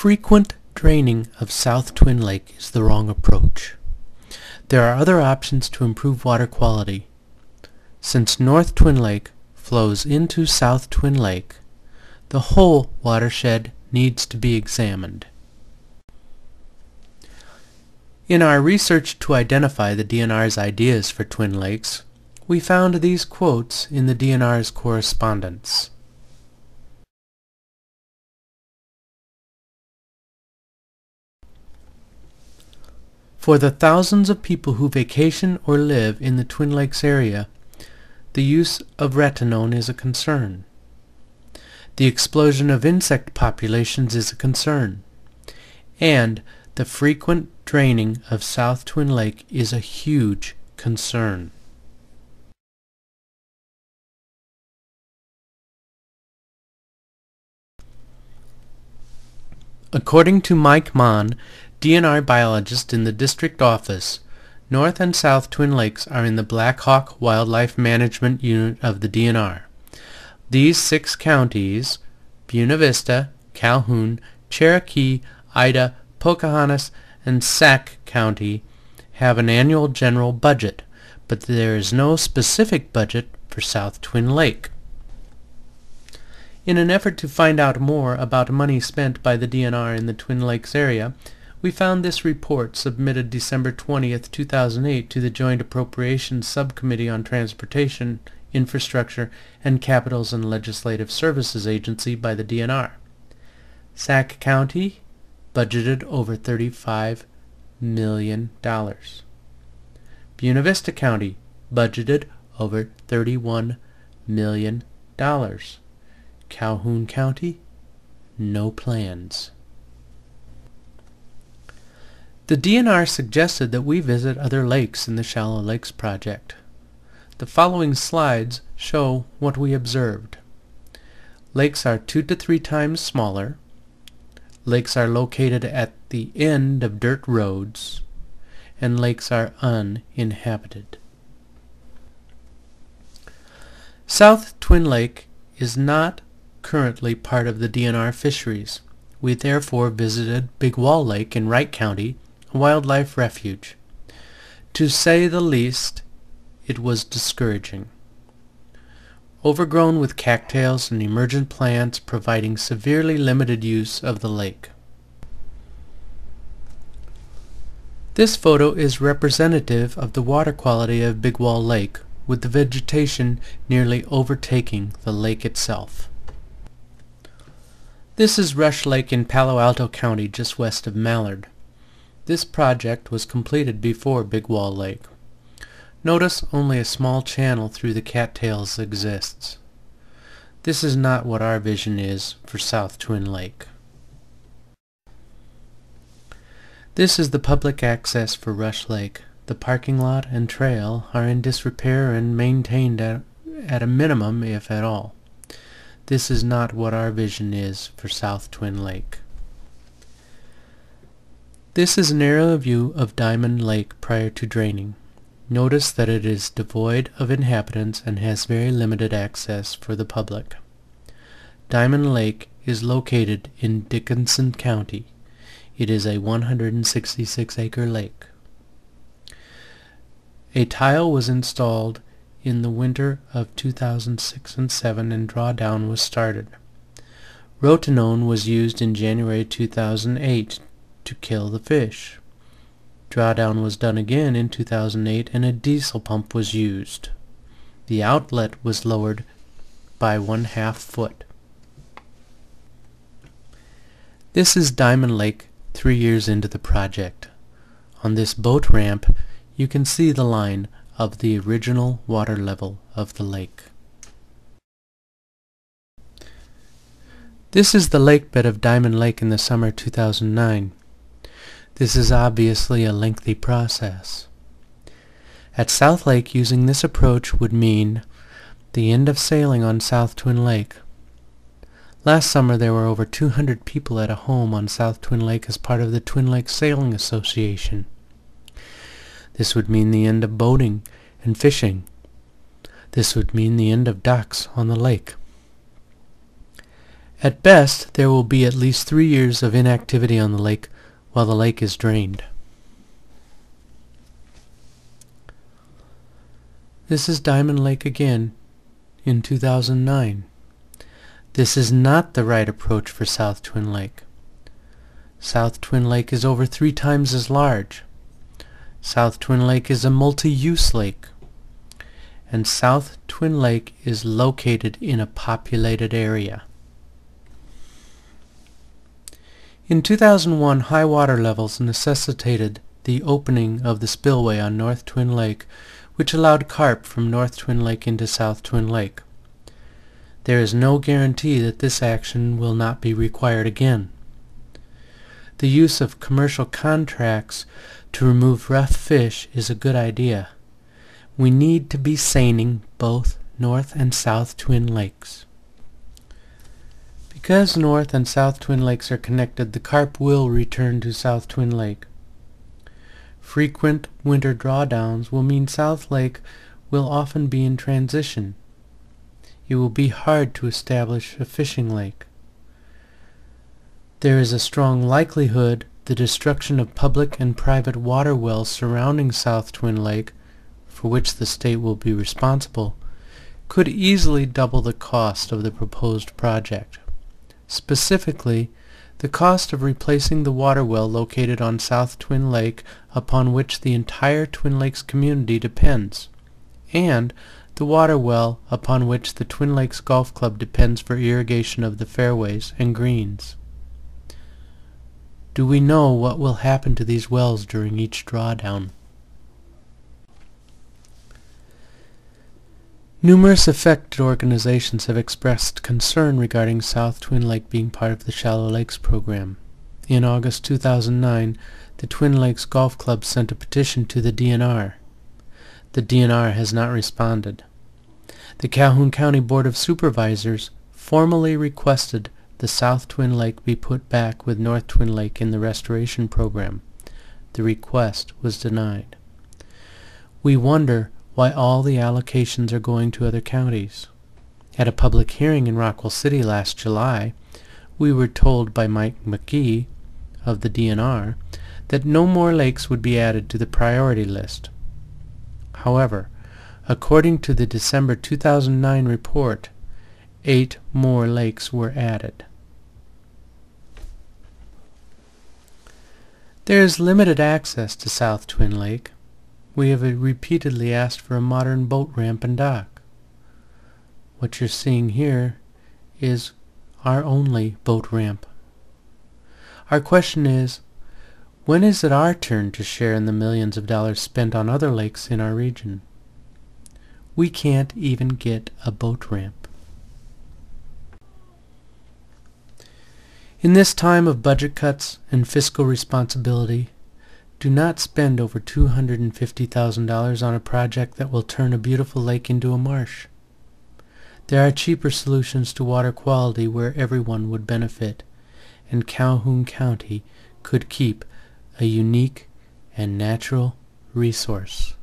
frequent draining of South Twin Lake is the wrong approach. There are other options to improve water quality. Since North Twin Lake flows into South Twin Lake, the whole watershed needs to be examined. In our research to identify the DNR's ideas for Twin Lakes, we found these quotes in the DNR's correspondence. For the thousands of people who vacation or live in the Twin Lakes area, the use of retinone is a concern. The explosion of insect populations is a concern. And the frequent draining of South Twin Lake is a huge concern. According to Mike Mon, DNR biologist in the district office, North and South Twin Lakes are in the Black Hawk Wildlife Management Unit of the DNR. These 6 counties, Buena Vista, Calhoun, Cherokee, Ida, Pocahontas, and Sac County, have an annual general budget, but there is no specific budget for South Twin Lake. In an effort to find out more about money spent by the DNR in the Twin Lakes area, we found this report submitted December 20th, 2008 to the Joint Appropriations Subcommittee on Transportation, Infrastructure, and Capitals and Legislative Services Agency by the DNR. Sac County budgeted over $35 million. Buena Vista County budgeted over $31 million. Calhoun County, no plans. The DNR suggested that we visit other lakes in the Shallow Lakes Project. The following slides show what we observed. Lakes are 2 to 3 times smaller. Lakes are located at the end of dirt roads. And lakes are uninhabited. South Twin Lake is not currently part of the DNR fisheries. We therefore visited Big Wall Lake in Wright County, a wildlife refuge. To say the least, it was discouraging. Overgrown with cattails and emergent plants providing severely limited use of the lake. This photo is representative of the water quality of Big Wall Lake, with the vegetation nearly overtaking the lake itself. This is Rush Lake in Palo Alto County, just west of Mallard. This project was completed before Big Wall Lake. Notice only a small channel through the cattails exists. This is not what our vision is for South Twin Lake. This is the public access for Rush Lake. The parking lot and trail are in disrepair and maintained at a minimum, if at all. This is not what our vision is for South Twin Lake. This is an aerial view of Diamond Lake prior to draining. Notice that it is devoid of inhabitants and has very limited access for the public. Diamond Lake is located in Denison County. It is a 166-acre lake. A tile was installed in the winter of 2006 and 7 and drawdown was started. Rotenone was used in January 2008 to kill the fish. Drawdown was done again in 2008 and a diesel pump was used. The outlet was lowered by 1/2 foot. This is Diamond Lake 3 years into the project. On this boat ramp you can see the line of the original water level of the lake. This is the lake bed of Diamond Lake in the summer 2009. This is obviously a lengthy process. At South Lake, using this approach would mean the end of sailing on South Twin Lake. Last summer there were over 200 people at a home on South Twin Lake as part of the Twin Lake Sailing Association. This would mean the end of boating and fishing. This would mean the end of ducks on the lake. At best, there will be at least 3 years of inactivity on the lake while the lake is drained. This is Diamond Lake again in 2009. This is not the right approach for South Twin Lake. South Twin Lake is over 3 times as large. South Twin Lake is a multi-use lake. And South Twin Lake is located in a populated area. In 2001, high water levels necessitated the opening of the spillway on North Twin Lake, which allowed carp from North Twin Lake into South Twin Lake. There is no guarantee that this action will not be required again. The use of commercial contracts to remove rough fish is a good idea. We need to be seining both North and South Twin Lakes. Because North and South Twin Lakes are connected, the carp will return to South Twin Lake. Frequent winter drawdowns will mean South Lake will often be in transition. It will be hard to establish a fishing lake. There is a strong likelihood the destruction of public and private water wells surrounding South Twin Lake, for which the state will be responsible, could easily double the cost of the proposed project. Specifically, the cost of replacing the water well located on South Twin Lake, upon which the entire Twin Lakes community depends, and the water well upon which the Twin Lakes Golf Club depends for irrigation of the fairways and greens. Do we know what will happen to these wells during each drawdown? Numerous affected organizations have expressed concern regarding South Twin Lake being part of the Shallow Lakes program. In August 2009, the Twin Lakes Golf Club sent a petition to the DNR. The DNR has not responded. The Calhoun County Board of Supervisors formally requested the South Twin Lake be put back with North Twin Lake in the restoration program. The request was denied. We wonder why all the allocations are going to other counties. At a public hearing in Rockwell City last July, we were told by Mike McGee of the DNR that no more lakes would be added to the priority list. However, according to the December 2009 report, 8 more lakes were added. There is limited access to South Twin Lake. We have repeatedly asked for a modern boat ramp and dock. What you're seeing here is our only boat ramp. Our question is, when is it our turn to share in the millions of dollars spent on other lakes in our region? We can't even get a boat ramp. In this time of budget cuts and fiscal responsibility, do not spend over $250,000 on a project that will turn a beautiful lake into a marsh. There are cheaper solutions to water quality where everyone would benefit, and Calhoun County could keep a unique and natural resource.